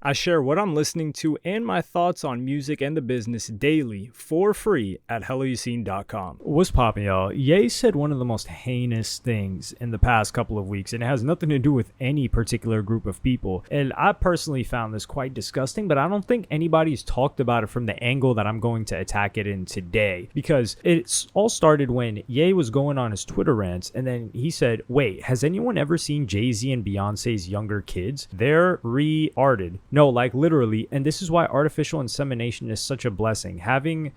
I share what I'm listening to and my thoughts on music and the business daily for free at helloyassine.com. What's poppin', y'all? Ye said one of the most heinous things in the past couple of weeks, and it has nothing to do with any particular group of people. And I personally found this quite disgusting, but I don't think anybody's talked about it from the angle that I'm going to attack it in today, because it's all started when Ye was going on his Twitter rants, and then he said, wait, has anyone ever seen Jay-Z and Beyonce's younger kids? They're retarded. No, like literally, and this is why artificial insemination is such a blessing. Having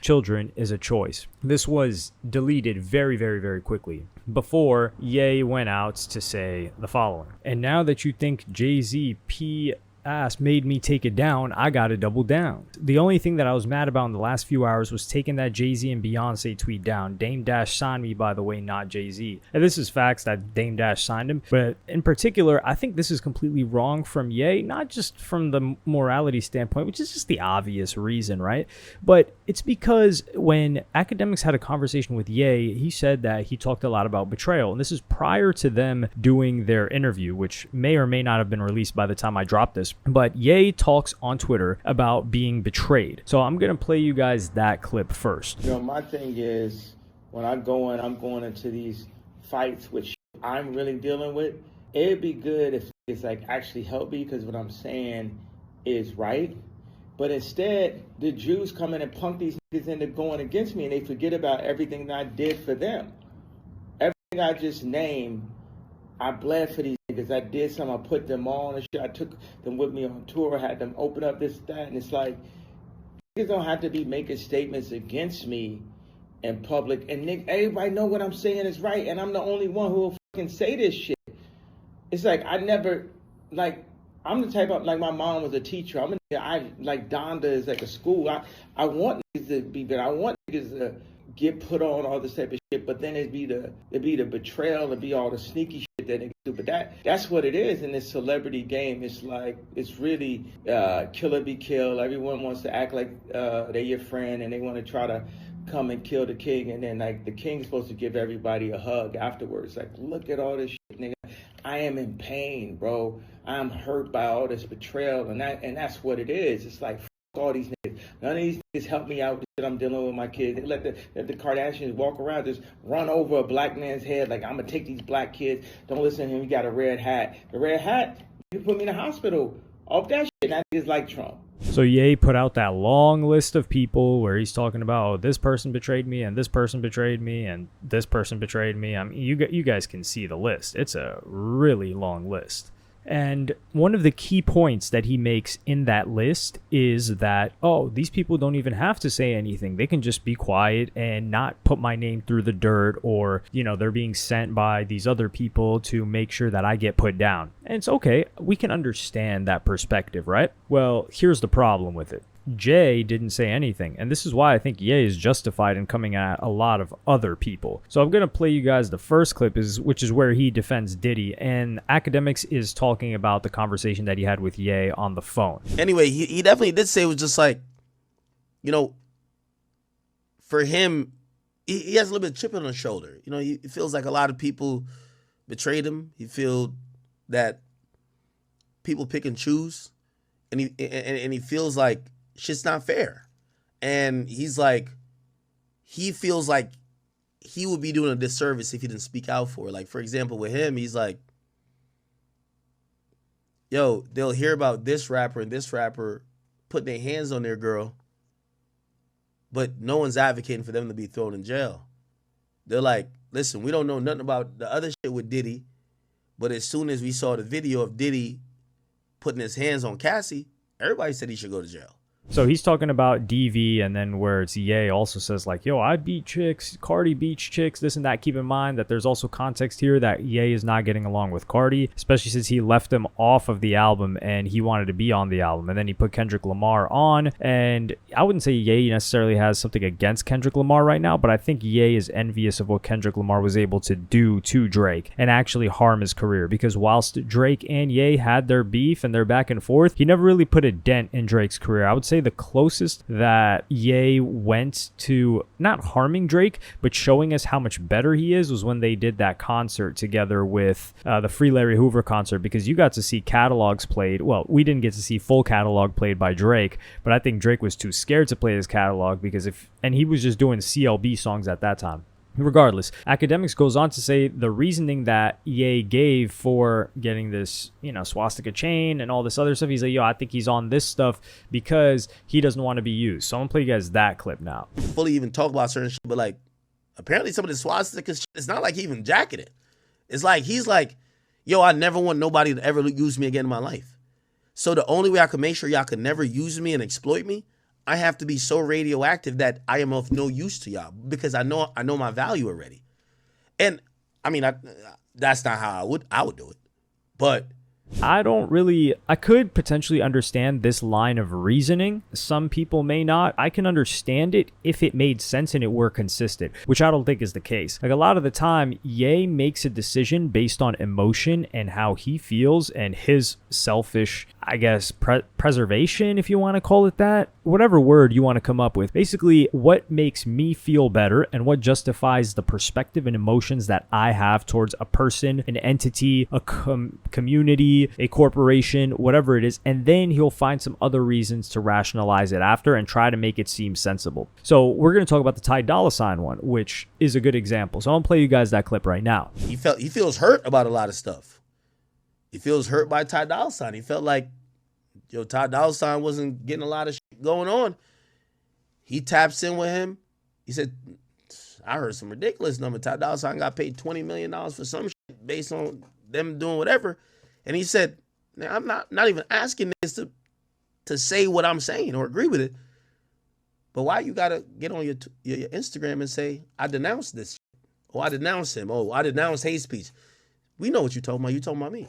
children is a choice. This was deleted very, very, very quickly before Ye went out to say the following. And now that you think Jay-Z ass made me take it down, I gotta double down. The only thing that I was mad about in the last few hours was taking that Jay-Z and Beyonce tweet down. Dame Dash signed me, by the way, not Jay-Z. And this is facts that Dame Dash signed him, but in particular, I think this is completely wrong from Ye, not just from the morality standpoint, which is just the obvious reason, right? But it's because when academics had a conversation with Ye, he said that he talked a lot about betrayal, and this is prior to them doing their interview, which may or may not have been released by the time I dropped this. But Ye talks on Twitter about being betrayed. So I'm going to play you guys that clip first. You know, my thing is, when I'm going into these fights, which I'm really dealing with, it'd be good if it's like actually help me, because what I'm saying is right. But instead, the Jews come in and punk these niggas into going against me, and they forget about everything that I did for them. Everything I just named, I bled for these niggas. I did something. I put them on and shit. I took them with me on tour. I had them open up this, that. And it's like, niggas don't have to be making statements against me in public. And everybody know what I'm saying is right. And I'm the only one who will fucking say this shit. It's like, I'm the type of, like, my mom was a teacher. Like Donda is like a school. I want niggas to be better. I want niggas to get put on all this type of shit, but then it'd be the betrayal, it'd be all the sneaky shit that they do. But that's what it is in this celebrity game. It's like, it's really kill or be killed. Everyone wants to act like they're your friend, and they want to try to come and kill the king, and then like the king's supposed to give everybody a hug afterwards. Like, look at all this shit, nigga. I am in pain, bro. I'm hurt by all this betrayal, and that's what it is. It's like, all these niggas. None of these niggas help me out with the shit I'm dealing with my kids. They let the Kardashians walk around, just run over a black man's head like, I'm going to take these black kids. Don't listen to him. He got a red hat. The red hat, you put me in the hospital. Off that shit. That nigga's like Trump. So Ye put out that long list of people where he's talking about, oh, this person betrayed me, and this person betrayed me, and this person betrayed me. I mean, you guys can see the list. It's a really long list. And one of the key points that he makes in that list is that, oh, these people don't even have to say anything. They can just be quiet and not put my name through the dirt, or, you know, they're being sent by these other people to make sure that I get put down. And it's okay. We can understand that perspective, right? Well, here's the problem with it. Jay didn't say anything, and this is why I think Ye is justified in coming at a lot of other people. So I'm going to play you guys the first clip, which is where he defends Diddy, and Academics is talking about the conversation that he had with Ye on the phone. Anyway, he definitely did say it was just like, you know, for him, he has a little bit of chip on his shoulder. You know, he feels like a lot of people betrayed him. He feels that people pick and choose, and he feels like shit's not fair. And he's like, he feels like he would be doing a disservice if he didn't speak out for it. Like, for example, with him, he's like, yo, they'll hear about this rapper and this rapper putting their hands on their girl, but no one's advocating for them to be thrown in jail. They're like, listen, we don't know nothing about the other shit with Diddy, but as soon as we saw the video of Diddy putting his hands on Cassie, everybody said he should go to jail. So he's talking about DV, and then where it's Ye also says like, yo, I beat chicks, Cardi beats chicks, this and that. Keep in mind that there's also context here that Ye is not getting along with Cardi, especially since he left him off of the album and he wanted to be on the album. And then he put Kendrick Lamar on, and I wouldn't say Ye necessarily has something against Kendrick Lamar right now, but I think Ye is envious of what Kendrick Lamar was able to do to Drake and actually harm his career, because whilst Drake and Ye had their beef and their back and forth, he never really put a dent in Drake's career. I would say say the closest that Ye went to not harming Drake, but showing us how much better he is was when they did that concert together with the Free Larry Hoover concert, because you got to see catalogs played. Well, we didn't get to see full catalog played by Drake, but I think Drake was too scared to play his catalog and he was just doing CLB songs at that time. Regardless, Academics goes on to say the reasoning that Ye gave for getting this, swastika chain and all this other stuff, he's like, I think he's on this stuff because he doesn't want to be used. So I'm going to play you guys that clip now. Fully even talk about certain shit, but apparently some of the swastika shit, it's not like he even jacking it. It's like, he's like, I never want nobody to ever use me again in my life. So the only way I can make sure y'all can never use me and exploit me, I have to be so radioactive that I am of no use to y'all because I know my value already. And I mean, that's not how I would do it. But I could potentially understand this line of reasoning. Some people may not. I can understand it if it made sense and it were consistent, which I don't think is the case. Like a lot of the time, Ye makes a decision based on emotion and how he feels and his selfish, I guess, preservation, if you want to call it that, whatever word you want to come up with. Basically, what makes me feel better and what justifies the perspective and emotions that I have towards a person, an entity, a community, a corporation, whatever it is, and then he'll find some other reasons to rationalize it after and try to make it seem sensible. So we're going to talk about the Ty Dolla Sign one, which is a good example. So I'm going to play you guys that clip right now. He feels hurt about a lot of stuff. He feels hurt by Ty Dolla Sign. He felt like, Ty Dolla Sign wasn't getting a lot of shit going on. He taps in with him. He said, I heard some ridiculous number. Ty Dolla Sign got paid $20 million for some shit based on them doing whatever. And he said, now, I'm not even asking this to say what I'm saying or agree with it. But why you got to get on your Instagram and say, I denounce this shit. Or I denounce him. Oh, I denounce hate speech. We know what you're talking about. You're talking about me.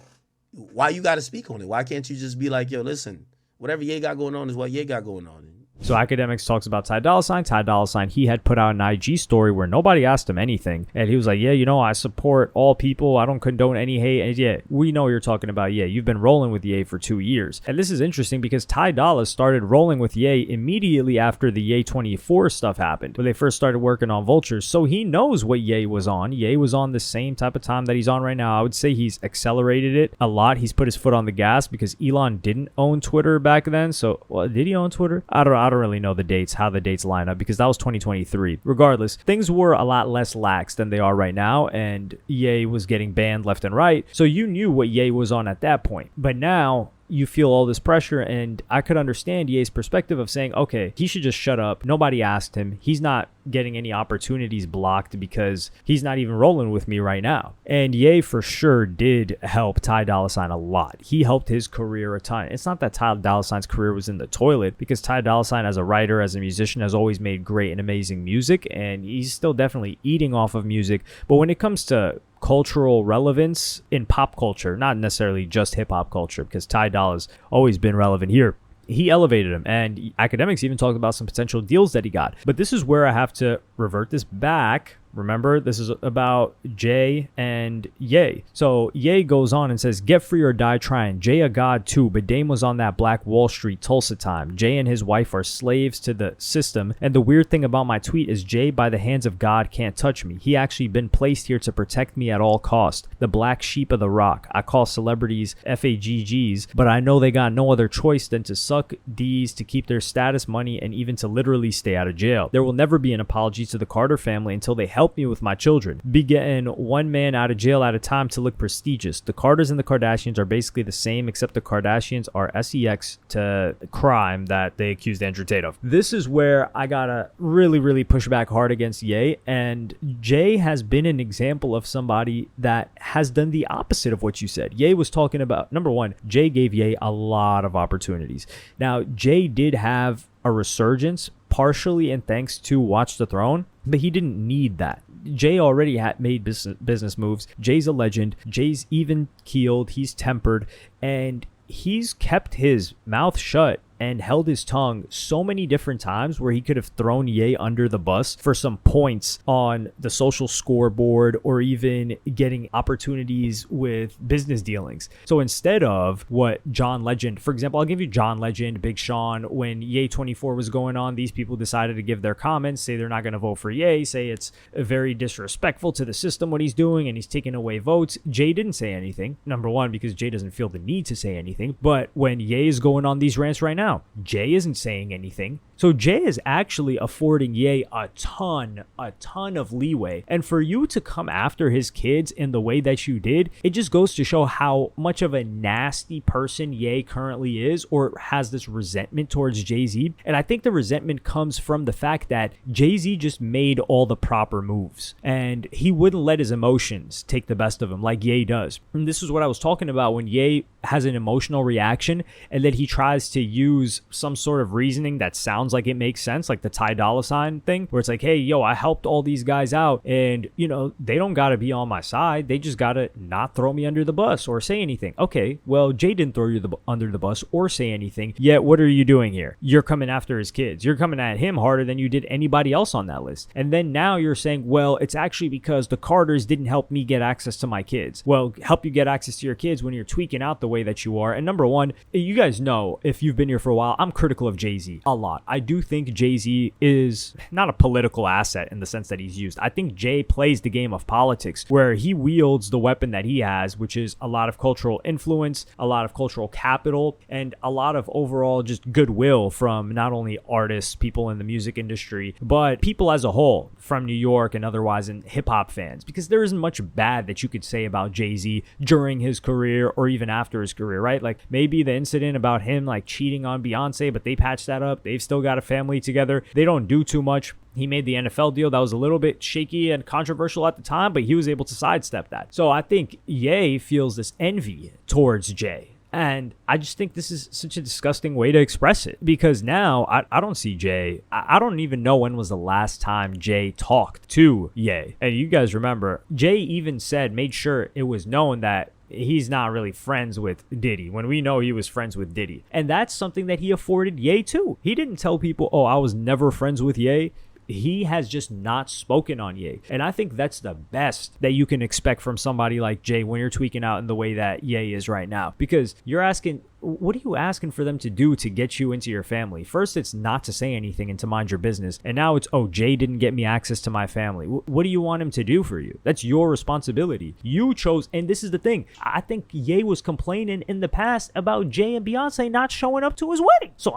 Why you got to speak on it? Why can't you just be like, listen, whatever Ye got going on is what Ye got going on. So Academics talks about Ty Dolla Sign. Ty Dolla Sign, he had put out an IG story where nobody asked him anything. And he was like, I support all people. I don't condone any hate. And we know you're talking about Ye. You've been rolling with Ye for 2 years. And this is interesting because Ty Dolla started rolling with Ye immediately after the Ye 24 stuff happened, when they first started working on Vultures. So he knows what Ye was on. Ye was on the same type of time that he's on right now. I would say he's accelerated it a lot. He's put his foot on the gas because Elon didn't own Twitter back then. So did he own Twitter? I don't really know how the dates line up because that was 2023. Regardless, things were a lot less lax than they are right now, and Ye was getting banned left and right. So you knew what Ye was on at that point. But now you feel all this pressure, and I could understand Ye's perspective of saying, okay, he should just shut up. Nobody asked him. He's not getting any opportunities blocked because he's not even rolling with me right now. And Ye for sure did help Ty Dolla Sign a lot. He helped his career a ton. It's not that Ty Dolla Sign's career was in the toilet, because Ty Dolla Sign as a writer, as a musician, has always made great and amazing music, and he's still definitely eating off of music. But when it comes to cultural relevance in pop culture, not necessarily just hip-hop culture, because Ty Dolla's always been relevant here, he elevated him, and Academics even talked about some potential deals that he got. But this is where I have to revert this back. Remember, this is about Jay and Ye. So Ye goes on and says, get free or die trying. Jay a god too, but Dame was on that Black Wall Street Tulsa time. Jay and his wife are slaves to the system. And the weird thing about my tweet is Jay, by the hands of God, can't touch me. He actually been placed here to protect me at all cost. The black sheep of the rock. I call celebrities FAGGs, but I know they got no other choice than to suck D's to keep their status, money, and even to literally stay out of jail. There will never be an apology to the Carter family until they help me with my children. Be getting one man out of jail at a time to look prestigious. The Carters and the Kardashians are basically the same, except the Kardashians are sex to crime that they accused Andrew Tate of. This is where I gotta really push back hard against Ye, and Jay has been an example of somebody that has done the opposite of what you said. Ye was talking about, number one, Jay gave Ye a lot of opportunities. Now, Jay did have a resurgence, partially and thanks to Watch the Throne, but he didn't need that. Jay already had made business moves. Jay's a legend. Jay's even keeled. He's tempered, and he's kept his mouth shut and held his tongue so many different times where he could have thrown Ye under the bus for some points on the social scoreboard or even getting opportunities with business dealings. So instead of what John Legend, for example, I'll give you John Legend, Big Sean, when Ye 24 was going on, these people decided to give their comments, say they're not going to vote for Ye, say it's very disrespectful to the system what he's doing and he's taking away votes. Jay didn't say anything. Number one, because Jay doesn't feel the need to say anything. But when Ye is going on these rants right now, Jay isn't saying anything. So Jay is actually affording Ye a ton of leeway. And for you to come after his kids in the way that you did, it just goes to show how much of a nasty person Ye currently is, or has this resentment towards Jay-Z. And I think the resentment comes from the fact that Jay-Z just made all the proper moves and he wouldn't let his emotions take the best of him like Ye does. And this is what I was talking about when Ye has an emotional reaction and then he tries to use some sort of reasoning that sounds like it makes sense, like the Dolla Sign thing, where it's like, hey, yo, I helped all these guys out and, you know, they don't got to be on my side. They just got to not throw me under the bus or say anything. Okay, well, Jay didn't throw you under the bus or say anything, yet what are you doing here? You're coming after his kids. You're coming at him harder than you did anybody else on that list. And then now you're saying, well, it's actually because the Carters didn't help me get access to my kids. Well, help you get access to your kids when you're tweaking out the way that you are. And number one, you guys know, if you've been here for a while, I'm critical of Jay-Z a lot. I do think Jay-Z is not a political asset in the sense that he's used. I think Jay plays the game of politics where he wields the weapon that he has, which is a lot of cultural influence, a lot of cultural capital, and a lot of overall just goodwill from not only artists, people in the music industry, but people as a whole from New York and otherwise, and hip-hop fans, because there isn't much bad that you could say about Jay-Z during his career or even after his career, right? Like maybe the incident about him like cheating on Beyonce, but they patched that up. They've still got a family together. They don't do too much. He made the NFL deal that was a little bit shaky and controversial at the time, but he was able to sidestep that. So I think Ye feels this envy towards Jay. And I just think this is such a disgusting way to express it, because now I don't see Jay. I don't even know when was the last time Jay talked to Ye. And you guys remember, Jay even made sure it was known that he's not really friends with Diddy, when we know he was friends with Diddy. And that's something that he afforded Ye too. He didn't tell people, oh, I was never friends with Ye. He has just not spoken on Ye. And I think that's the best that you can expect from somebody like Jay when you're tweaking out in the way that Ye is right now. Because you're asking, what are you asking for them to do to get you into your family? First, it's not to say anything and to mind your business. And now it's, oh, Jay didn't get me access to my family. What do you want him to do for you? That's your responsibility. You chose, and this is the thing. I think Ye was complaining in the past about Jay and Beyonce not showing up to his wedding. So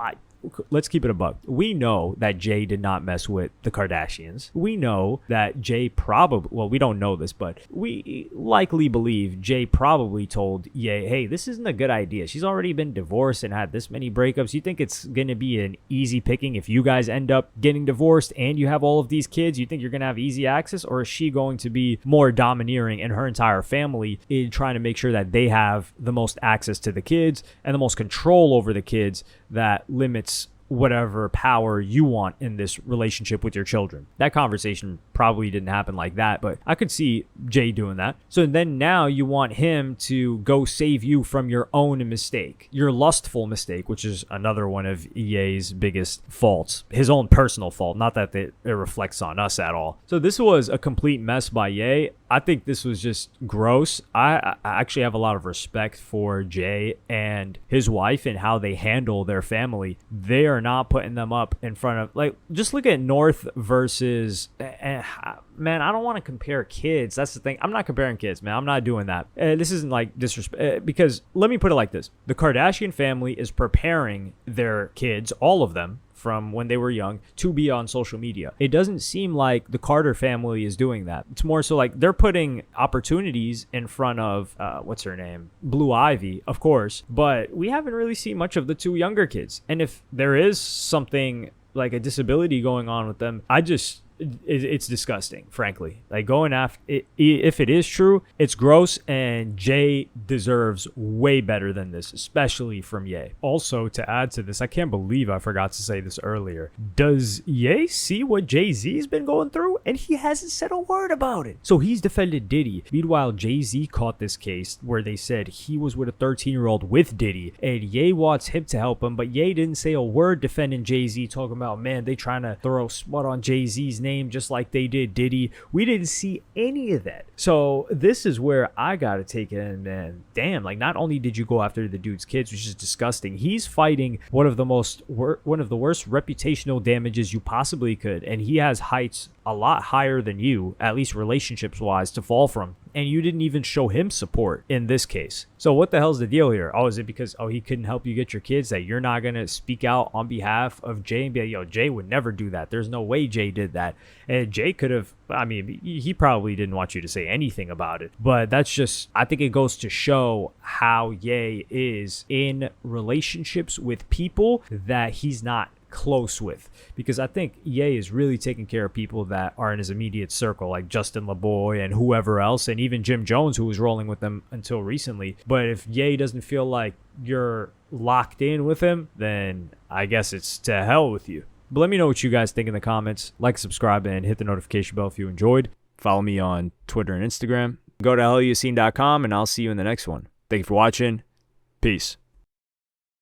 let's keep it a buck. We know that Jay did not mess with the Kardashians. We know that Jay probably, well, we don't know this, but we likely believe Jay probably told Ye, hey, this isn't a good idea. She's already been divorced and had this many breakups. You think it's going to be an easy picking if you guys end up getting divorced and you have all of these kids? You think you're going to have easy access? Or is she going to be more domineering in her entire family in trying to make sure that they have the most access to the kids and the most control over the kids that limits whatever power you want in this relationship with your children? That conversation probably didn't happen like that, but I could see Jay doing that. So then now you want him to go save you from your own mistake, your lustful mistake, which is another one of Ye's biggest faults, his own personal fault, not that it reflects on us at all. So this was a complete mess by Ye. I think this was just gross. I actually have a lot of respect for Jay and his wife and how they handle their family. They are not putting them up in front of, like, just look at North versus, man, I don't want to compare kids. That's the thing. I'm not comparing kids, man. I'm not doing that. This isn't like disrespect, because let me put it like this. The Kardashian family is preparing their kids, all of them, from when they were young, to be on social media. It doesn't seem like the Carter family is doing that. It's more so like they're putting opportunities in front of, what's her name? Blue Ivy, of course, but we haven't really seen much of the two younger kids. And if there is something like a disability going on with them, it's disgusting, frankly. Like, going after it, if it is true, it's gross, and Jay deserves way better than this, especially from Ye. Also, to add to this, I can't believe I forgot to say this earlier. Does Ye see what Jay-Z's been going through? And he hasn't said a word about it. So he's defended Diddy. Meanwhile, Jay-Z caught this case where they said he was with a 13-year-old with Diddy, and Ye wants him to help him, but Ye didn't say a word defending Jay-Z, talking about, man, they trying to throw smut on Jay-Z's name just like they did Diddy. We didn't see any of that. So this is where I gotta take it in, man. Damn, like, not only did you go after the dude's kids, which is disgusting, he's fighting one of the worst reputational damages you possibly could, and he has heights a lot higher than you, at least relationships wise, to fall from. And you didn't even show him support in this case. So what the hell's the deal here? Oh, is it because, he couldn't help you get your kids, that you're not going to speak out on behalf of Jay and be like, yo, Jay would never do that. There's no way Jay did that. And Jay could have, he probably didn't want you to say anything about it. But that's just, I think it goes to show how Ye is in relationships with people that he's not close with, because I think Ye is really taking care of people that are in his immediate circle, like Justin LaBoy and whoever else, and even Jim Jones, who was rolling with them until recently. But if Ye doesn't feel like you're locked in with him, then I guess it's to hell with you. But let me know what you guys think in the comments. Like, subscribe, and hit the notification bell if you enjoyed. Follow me on Twitter and Instagram. Go to helloyassine.com, and I'll see you in the next one. Thank you for watching. Peace.